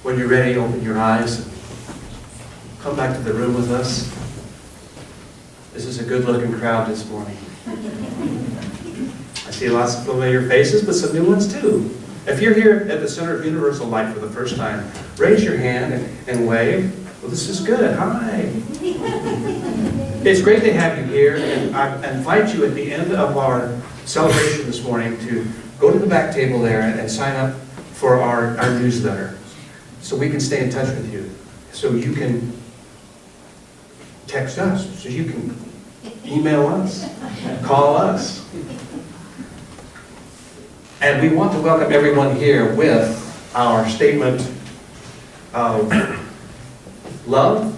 When you're ready, open your eyes. Come back to the room with us. This is a good-looking crowd this morning. I see lots of familiar faces, but some new ones too. If you're here at the Center of Universal Light for the first time, raise your hand and wave. Well, this is good. Hi. It's great to have you here, and I invite you at the end of our celebration this morning to go to the back table there and sign up for our newsletter so we can stay in touch with you, so you can text us, so you can email us, call us. And we want to welcome everyone here with our statement of love.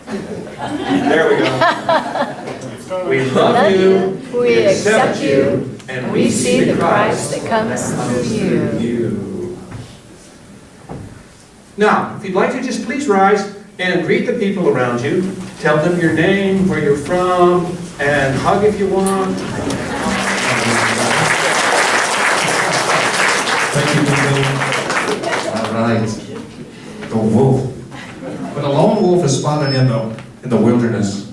There we go. We love you, we accept you, and we see the Christ that comes through you. Now, if you'd like to just please rise and greet the people around you. Tell them your name, where you're from, and hug if you want. Thank you, Bill. All right. The wolf. When a lone wolf is spotted in the wilderness,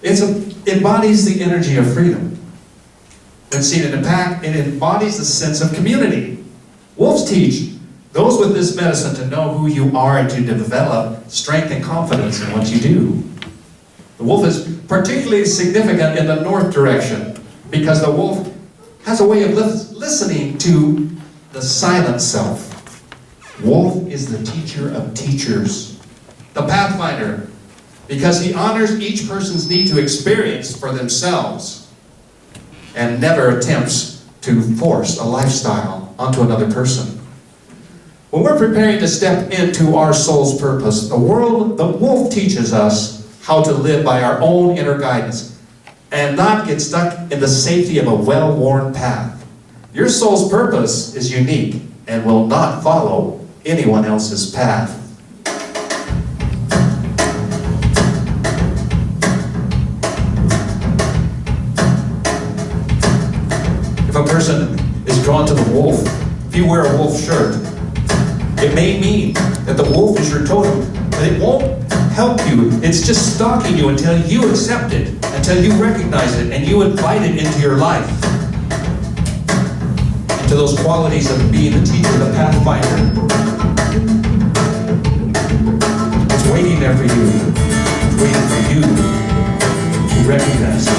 it embodies the energy of freedom. When seen in a pack, it embodies the sense of community. Wolves teach those with this medicine to know who you are and to develop strength and confidence in what you do. The wolf is particularly significant in the north direction because the wolf has a way of listening to the silent self. Wolf is the teacher of teachers, the pathfinder, because he honors each person's need to experience for themselves and never attempts to force a lifestyle onto another person. When we're preparing to step into our soul's purpose, the wolf teaches us how to live by our own inner guidance and not get stuck in the safety of a well-worn path. Your soul's purpose is unique and will not follow anyone else's path. If a person is drawn to the wolf, if you wear a wolf shirt, it may mean that the wolf is your totem, but it won't help you. It's just stalking you until you accept it, until you recognize it, and you invite it into your life. Into those qualities of being the teacher, the pathfinder. It's waiting there for you. It's waiting for you to recognize it.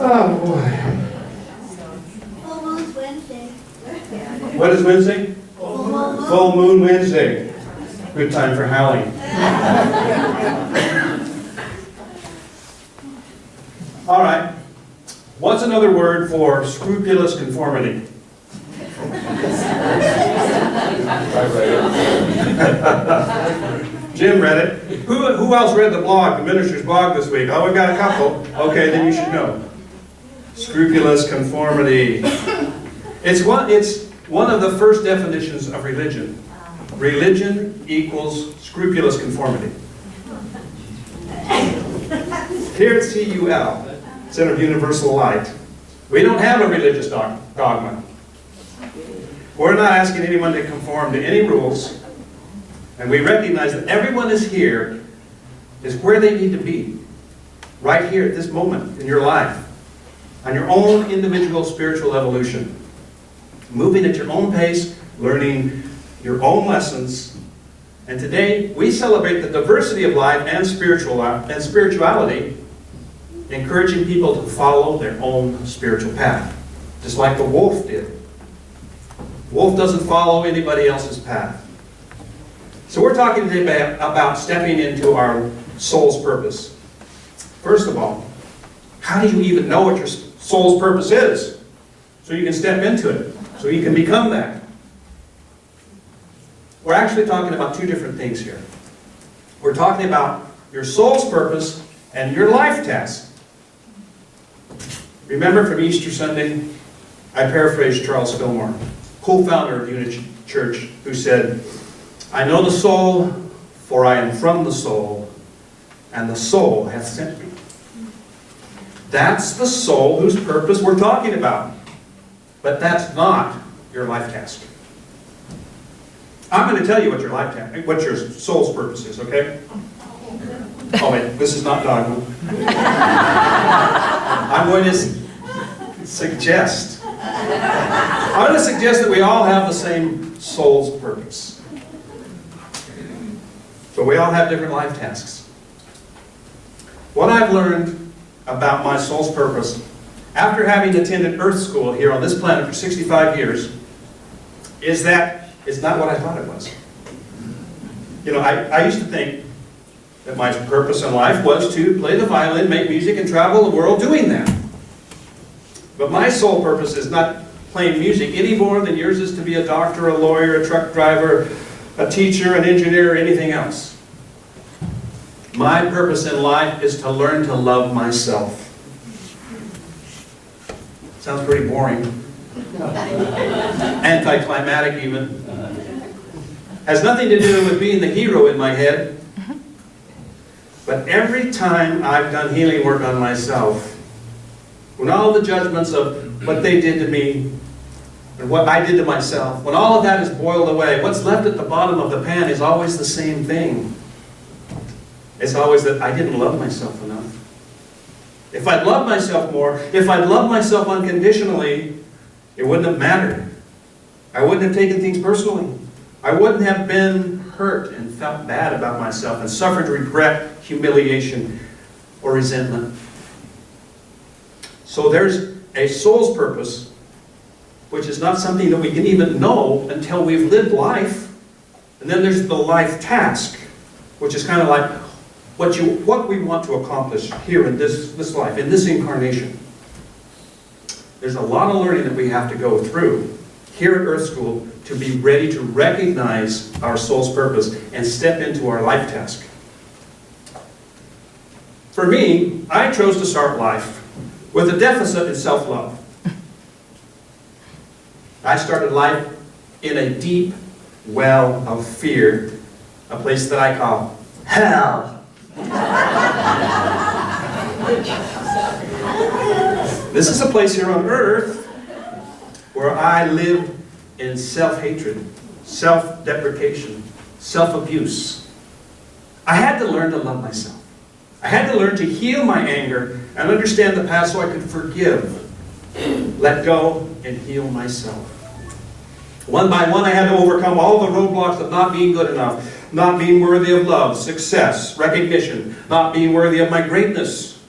Oh, boy. Full Moon's Wednesday. What is Wednesday? Full Moon. Full Moon Wednesday. Good time for howling. All right. What's another word for scrupulous conformity? Jim read it. Who else read the blog, the minister's blog this week? Oh, we've got a couple. Okay, then you should know. Scrupulous conformity. It's one of the first definitions of religion. Religion equals scrupulous conformity. Here at CUL, Center of Universal Light, we don't have a religious dogma. We're not asking anyone to conform to any rules, and we recognize that everyone is here is where they need to be, right here at this moment in your life, on your own individual spiritual evolution, moving at your own pace, learning your own lessons. And today we celebrate the diversity of life and spirituality, encouraging people to follow their own spiritual path, just like the wolf did. Wolf doesn't follow anybody else's path. So we're talking today about stepping into our soul's purpose. First of all, how do you even know what your soul's purpose is? So you can step into it, so you can become that. We're actually talking about two different things here. We're talking about your soul's purpose and your life task. Remember from Easter Sunday, I paraphrased Charles Fillmore, co-founder of Unity Church, who said, "I know the soul, for I am from the soul, and the soul hath sent me." That's the soul whose purpose we're talking about. But that's not your life task. I'm going to tell you what your life task, what your soul's purpose is, okay? Oh wait, this is not dogma. I'm going to suggest that we all have the same soul's purpose. But we all have different life tasks. What I've learned about my soul's purpose, after having attended Earth School here on this planet for 65 years, is that it's not what I thought it was. You know, I used to think that my purpose in life was to play the violin, make music, and travel the world doing that. But my soul purpose is not playing music any more than yours is to be a doctor, a lawyer, a truck driver, a teacher, an engineer, or anything else. My purpose in life is to learn to love myself. Sounds pretty boring. Anticlimactic even. Has nothing to do with being the hero in my head. But every time I've done healing work on myself, when all the judgments of what they did to me and what I did to myself, when all of that is boiled away, what's left at the bottom of the pan is always the same thing. It's always that I didn't love myself enough. If I'd loved myself more, if I'd loved myself unconditionally, it wouldn't have mattered. I wouldn't have taken things personally. I wouldn't have been hurt and felt bad about myself and suffered regret, humiliation, or resentment. So there's a soul's purpose, which is not something that we can even know until we've lived life. And then there's the life task, which is kind of like what we want to accomplish here in this life, in this incarnation. There's a lot of learning that we have to go through here at Earth School to be ready to recognize our soul's purpose and step into our life task. For me, I chose to start life with a deficit in self-love. I started life in a deep well of fear, a place that I call hell. This is a place here on earth where I lived in self-hatred, self-deprecation, self-abuse. I had to learn to love myself. I had to learn to heal my anger and understand the past so I could forgive, let go, and heal myself. One by one, I had to overcome all the roadblocks of not being good enough, not being worthy of love, success, recognition, not being worthy of my greatness.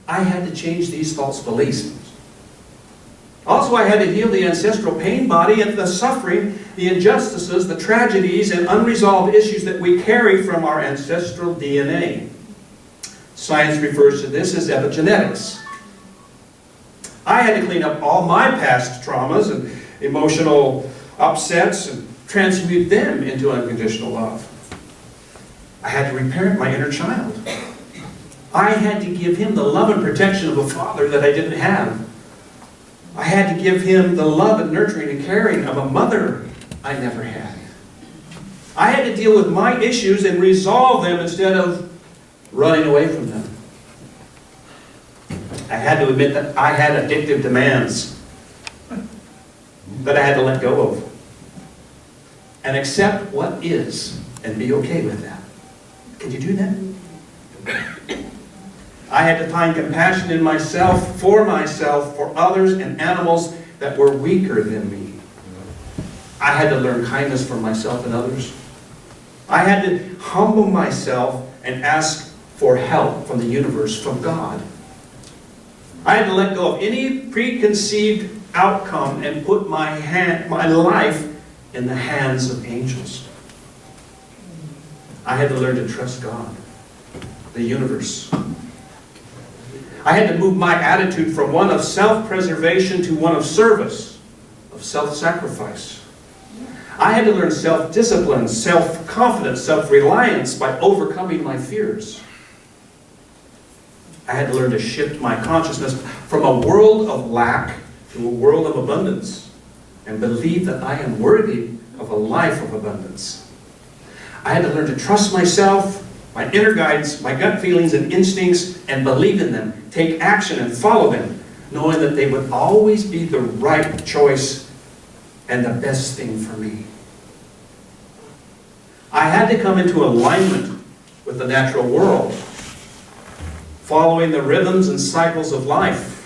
I had to change these false beliefs. Also, I had to heal the ancestral pain body and the suffering, the injustices, the tragedies, and unresolved issues that we carry from our ancestral DNA. Science refers to this as epigenetics. I had to clean up all my past traumas and emotional upsets and transmute them into unconditional love. I had to reparent my inner child. I had to give him the love and protection of a father that I didn't have. I had to give him the love and nurturing and caring of a mother I never had. I had to deal with my issues and resolve them instead of running away from them. I had to admit that I had addictive demands that I had to let go of. And accept what is and be okay with that. Can you do that? I had to find compassion in myself, for others, and animals that were weaker than me. I had to learn kindness for myself and others. I had to humble myself and ask for help from the universe, from God. I had to let go of any preconceived outcome and put my life in the hands of angels. I had to learn to trust God, the universe. I had to move my attitude from one of self-preservation to one of service, of self-sacrifice. I had to learn self-discipline, self-confidence, self-reliance by overcoming my fears. I had to learn to shift my consciousness from a world of lack to a world of abundance and believe that I am worthy of a life of abundance. I had to learn to trust myself, my inner guides, my gut feelings and instincts, and believe in them, take action and follow them, knowing that they would always be the right choice and the best thing for me. I had to come into alignment with the natural world, following the rhythms and cycles of life,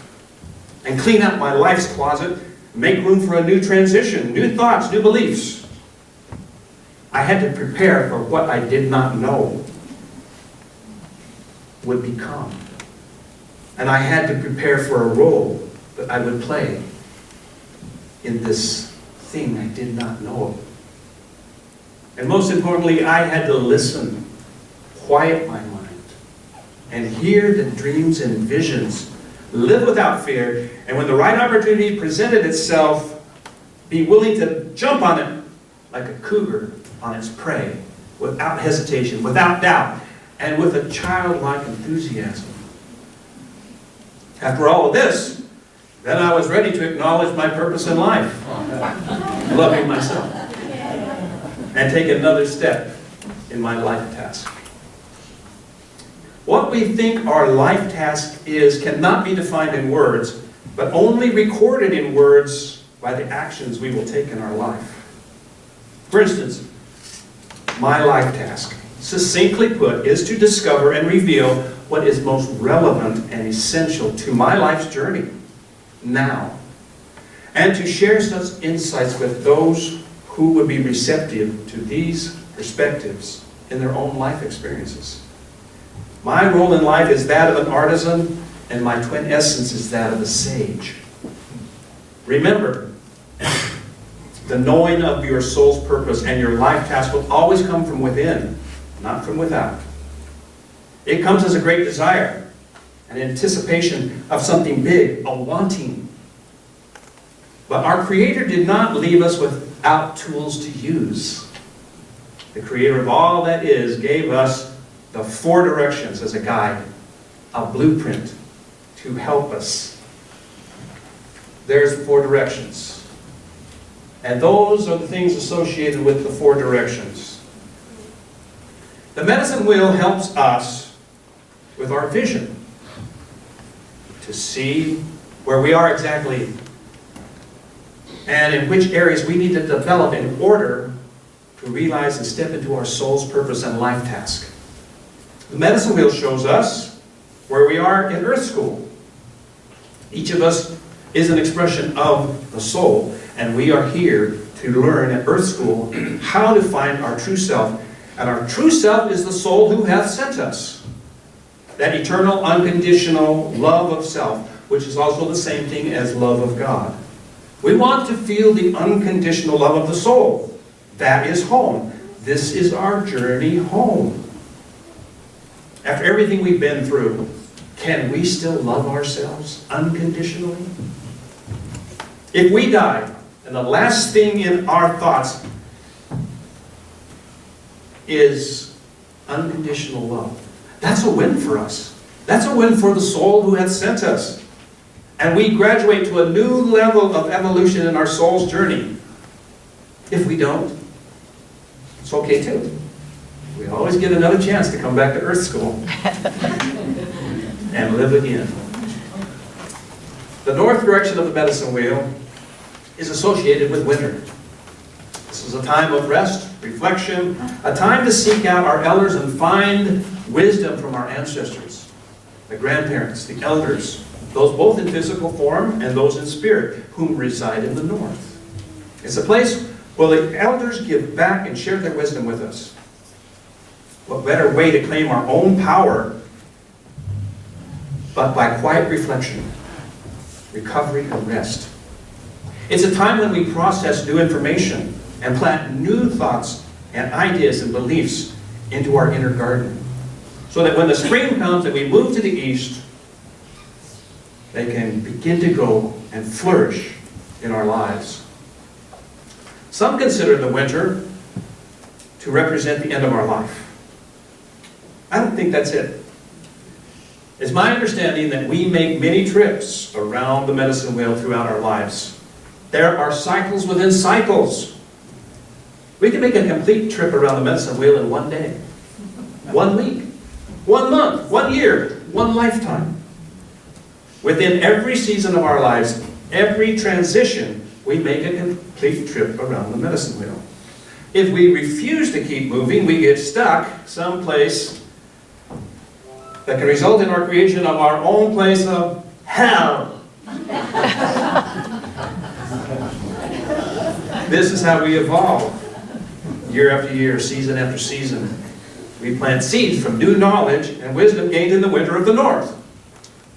and clean out my life's closet, make room for a new transition, new thoughts, new beliefs. I had to prepare for what I did not know would become. And I had to prepare for a role that I would play in this thing I did not know. And most importantly, I had to listen, quiet my mind, and hear the dreams and visions, live without fear, and when the right opportunity presented itself, be willing to jump on it like a cougar on its prey, without hesitation, without doubt, and with a childlike enthusiasm. After all of this, then I was ready to acknowledge my purpose in life, loving myself, and take another step in my life task. What we think our life task is cannot be defined in words, but only recorded in words by the actions we will take in our life. For instance, my life task, succinctly put, is to discover and reveal what is most relevant and essential to my life's journey now, and to share such insights with those who would be receptive to these perspectives in their own life experiences. My role in life is that of an artisan, and my twin essence is that of a sage. Remember, the knowing of your soul's purpose and your life task will always come from within, not from without. It comes as a great desire, an anticipation of something big, a wanting. But our Creator did not leave us without tools to use. The Creator of all that is gave us the 4 directions as a guide, a blueprint to help us. There's the 4 directions. And those are the things associated with the 4 directions. The medicine wheel helps us with our vision to see where we are exactly and in which areas we need to develop in order to realize and step into our soul's purpose and life task. The medicine wheel shows us where we are in Earth School. Each of us is an expression of the soul, and we are here to learn at Earth School how to find our true self And our true self is the soul who hath sent us. That eternal, unconditional love of self, which is also the same thing as love of God. We want to feel the unconditional love of the soul. That is home. This is our journey home. After everything we've been through, can we still love ourselves unconditionally? If we die, and the last thing in our thoughts is unconditional love, that's a win for us. That's a win for the soul who hath sent us. And we graduate to a new level of evolution in our soul's journey. If we don't, it's okay too. We always get another chance to come back to Earth School and live again. The north direction of the medicine wheel is associated with winter. This is a time of rest, reflection, a time to seek out our elders and find wisdom from our ancestors, the grandparents, the elders, those both in physical form and those in spirit, whom reside in the north. It's a place where the elders give back and share their wisdom with us. What better way to claim our own power but by quiet reflection, recovery, and rest. It's a time when we process new information and plant new thoughts and ideas and beliefs into our inner garden, so that when the spring comes and we move to the east, they can begin to go and flourish in our lives. Some consider the winter to represent the end of our life. I don't think that's it. It's my understanding that we make many trips around the medicine wheel throughout our lives. There are cycles within cycles. We can make a complete trip around the medicine wheel in one day, 1 week, 1 month, 1 year, 1 lifetime. Within every season of our lives, every transition, we make a complete trip around the medicine wheel. If we refuse to keep moving, we get stuck someplace that can result in our creation of our own place of hell. This is how we evolve. Year after year, season after season. We plant seeds from new knowledge and wisdom gained in the winter of the north.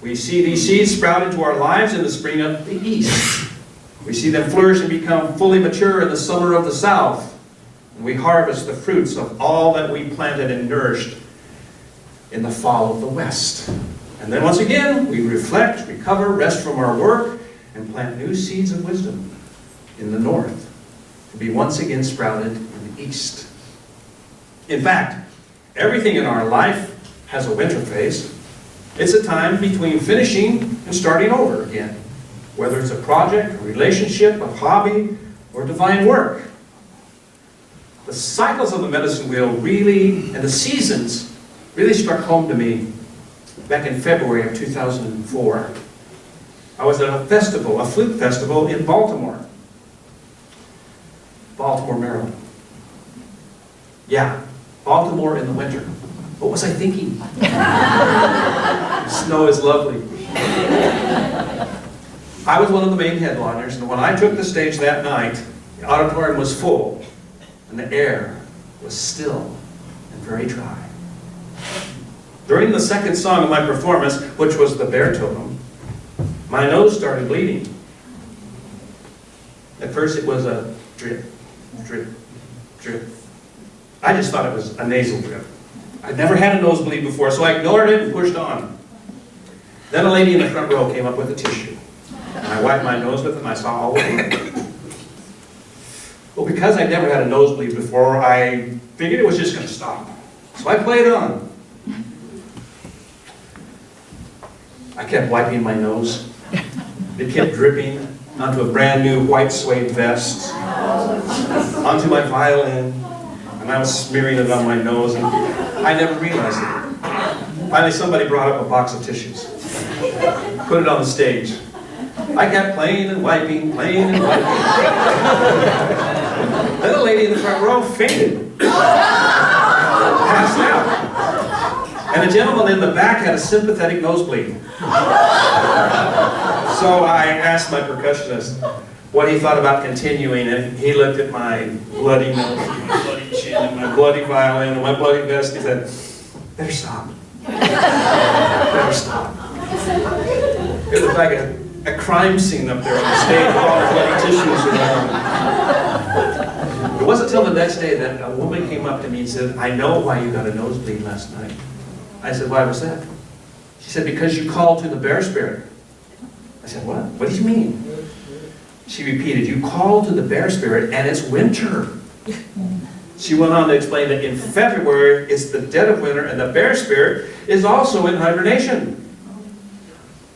We see these seeds sprout into our lives in the spring of the east. We see them flourish and become fully mature in the summer of the south. And we harvest the fruits of all that we planted and nourished in the fall of the west. And then once again, we reflect, recover, rest from our work, and plant new seeds of wisdom in the north, to be once again sprouted in the east. In fact, everything in our life has a winter phase. It's a time between finishing and starting over again, whether it's a project, a relationship, a hobby, or divine work. The cycles of the medicine wheel really, and the seasons, really struck home to me back in February of 2004. I was at a festival, a flute festival in Baltimore, Maryland. Yeah, Baltimore in the winter. What was I thinking? Snow is lovely. I was one of the main headliners, and when I took the stage that night, the auditorium was full, and the air was still and very dry. During the second song of my performance, which was the baritone, my nose started bleeding. At first it was a drip, drip, drip. I just thought it was a nasal drip. I'd never had a nosebleed before, so I ignored it and pushed on. Then a lady in the front row came up with a tissue, and I wiped my nose with it, and I saw all the blood. Well, because I'd never had a nosebleed before, I figured it was just going to stop. So I played on. I kept wiping my nose. It kept dripping onto a brand new white suede vest, onto my violin, and I was smearing it on my nose, and I never realized it. Finally, somebody brought up a box of tissues, put it on the stage. I kept playing and wiping, playing and wiping. Then a lady in the front row fainted, passed out. And a gentleman in the back had a sympathetic nosebleed. So I asked my percussionist what he thought about continuing, and he looked at my bloody nose, my bloody chin, and my bloody violin, and my bloody vest. He said, better stop. Better stop. It was like a crime scene up there on the stage with all the bloody tissues around. It wasn't until the next day that a woman came up to me and said, I know why you got a nosebleed last night. I said, why was that? She said, because you called to the bear spirit. I said, what? What do you mean? She repeated, you called to the bear spirit and it's winter. She went on to explain that in February, it's the dead of winter and the bear spirit is also in hibernation.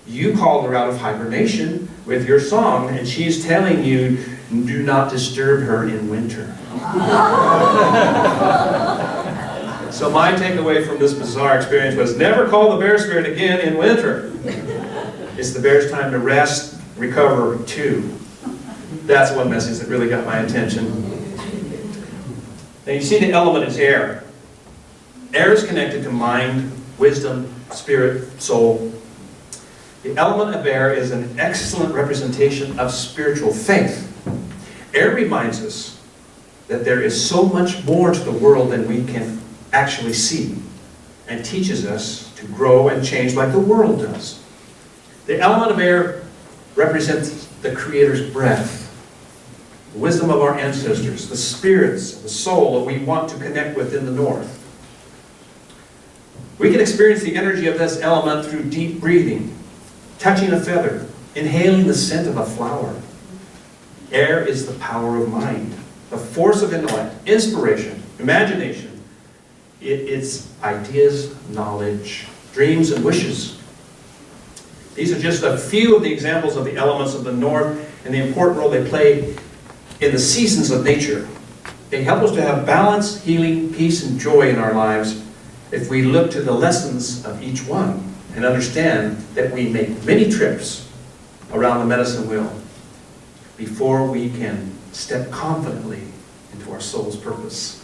You called her out of hibernation with your song, and she's telling you, do not disturb her in winter. So my takeaway from this bizarre experience was, never call the bear spirit again in winter. It's the bear's time to rest, recover too. That's one message that really got my attention. Now you see the element is air. Air is connected to mind, wisdom, spirit, soul. The element of air is an excellent representation of spiritual faith. Air reminds us that there is so much more to the world than we can actually see, and teaches us to grow and change like the world does. The element of air represents the Creator's breath, the wisdom of our ancestors, the spirits, the soul that we want to connect with in the north. We can experience the energy of this element through deep breathing, touching a feather, inhaling the scent of a flower. Air is the power of mind, the force of intellect, inspiration, imagination. It's ideas, knowledge, dreams, and wishes. These are just a few of the examples of the elements of the north and the important role they play in the seasons of nature. They help us to have balance, healing, peace, and joy in our lives if we look to the lessons of each one and understand that we make many trips around the medicine wheel before we can step confidently into our soul's purpose.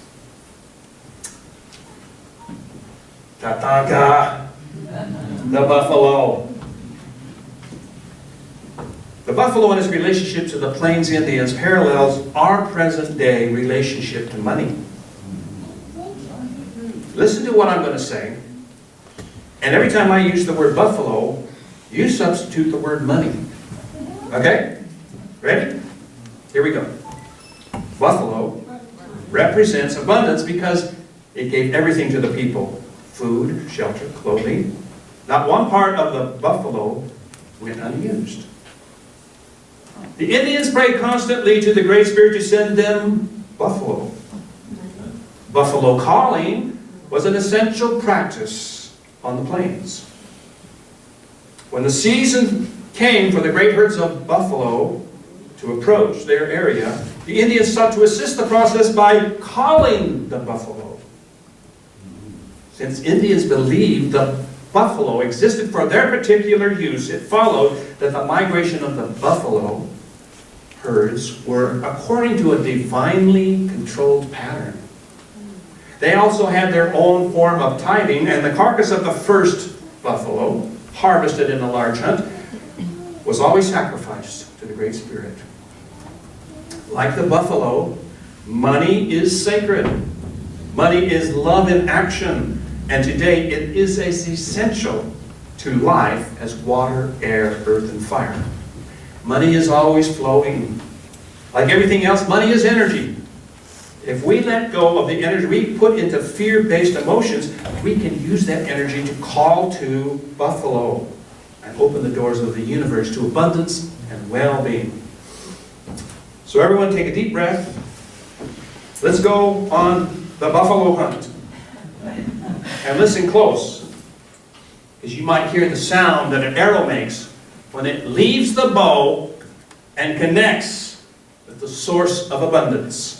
Tatanka, the buffalo. The buffalo and its relationship to the Plains Indians parallels our present-day relationship to money. Listen to what I'm going to say, and every time I use the word buffalo, you substitute the word money. Okay? Ready? Here we go. Buffalo represents abundance because it gave everything to the people. Food, shelter, clothing. Not one part of the buffalo went unused. The Indians prayed constantly to the Great Spirit to send them buffalo. Buffalo calling was an essential practice on the plains. When the season came for the great herds of buffalo to approach their area, the Indians sought to assist the process by calling the buffalo. Since Indians believed the buffalo existed for their particular use, it followed that the migration of the buffalo herds were according to a divinely controlled pattern. They also had their own form of tithing, and the carcass of the first buffalo, harvested in a large hunt, was always sacrificed to the Great Spirit. Like the buffalo, money is sacred. Money is love in action. And today it is as essential to life as water, air, earth, and fire. Money is always flowing. Like everything else, money is energy. If we let go of the energy we put into fear-based emotions, we can use that energy to call to buffalo and open the doors of the universe to abundance and well-being. So everyone take a deep breath. Let's go on the buffalo hunt. And listen close, because you might hear the sound that an arrow makes when it leaves the bow and connects with the source of abundance.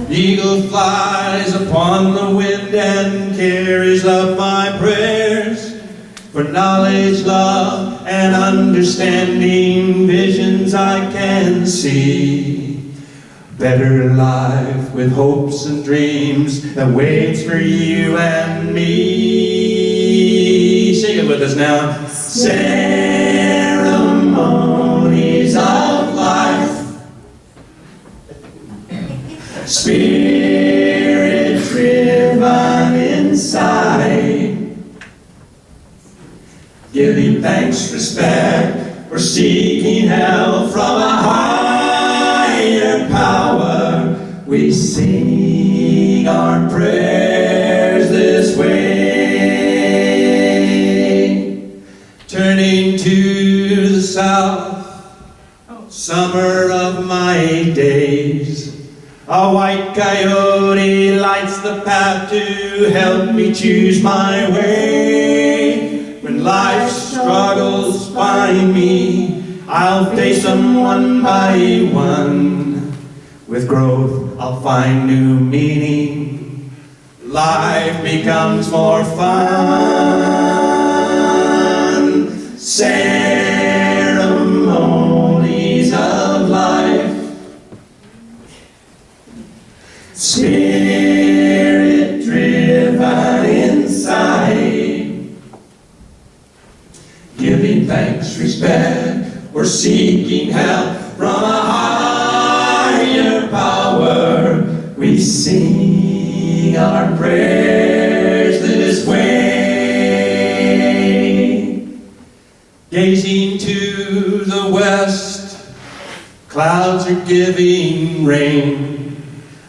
Eagle flies upon the wind and carries up my prayers for knowledge, love, and understanding. Visions I can see. Better life with hopes and dreams that waits for you and me. Sing it with us now. Ceremonies of life, Spirit driven inside, giving thanks, respect, or seeking help from a higher power. We sing our prayers this way. Turning to the south, summer of my days, a white coyote lights the path to help me choose my way. When life's struggles find me, I'll face them one by one. With growth, I'll find new meaning. Life becomes more fun. Ceremonies of life, Spirit driven inside, giving thanks, respect, or seeking help from a higher power. We sing our prayers this way. Gazing to the west, clouds are giving rain.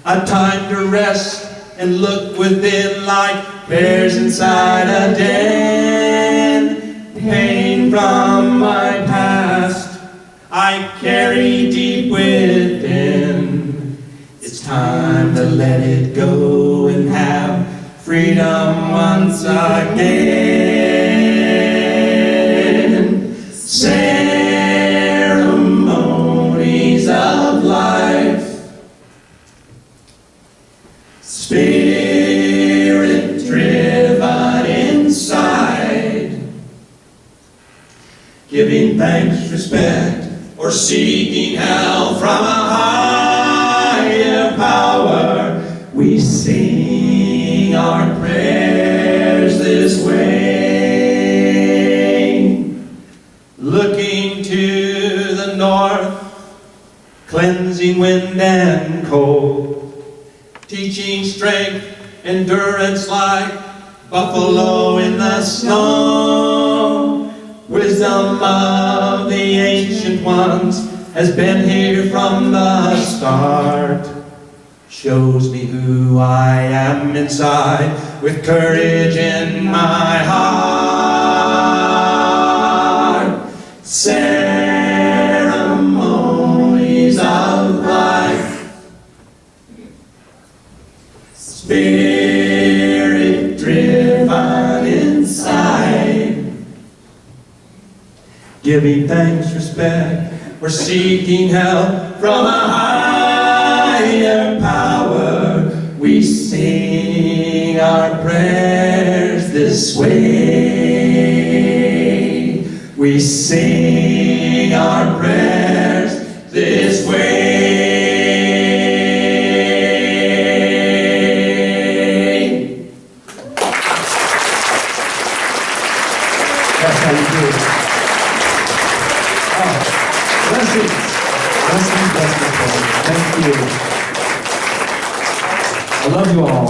A time to rest and look within like bears inside a den. Pain from my past I carry deep within. It's time to let it go and have freedom once again. Ceremonies of life, Spirit driven inside, giving thanks, respect, or seeking help from a higher power. We sing our prayers this way. Looking to the north, cleansing wind and cold, teaching strength, endurance like buffalo in the snow. Wisdom of the ancient ones has been here from the start. Shows me who I am inside with courage in my heart. Ceremonies of life, Spirit driven inside, giving thanks, respect, or seeking help from a higher power. We sing our prayers this way. We sing our prayers this way. That's how you do it. Oh, blessings. Blessings, blessings, blessings. Thank you. I love you all.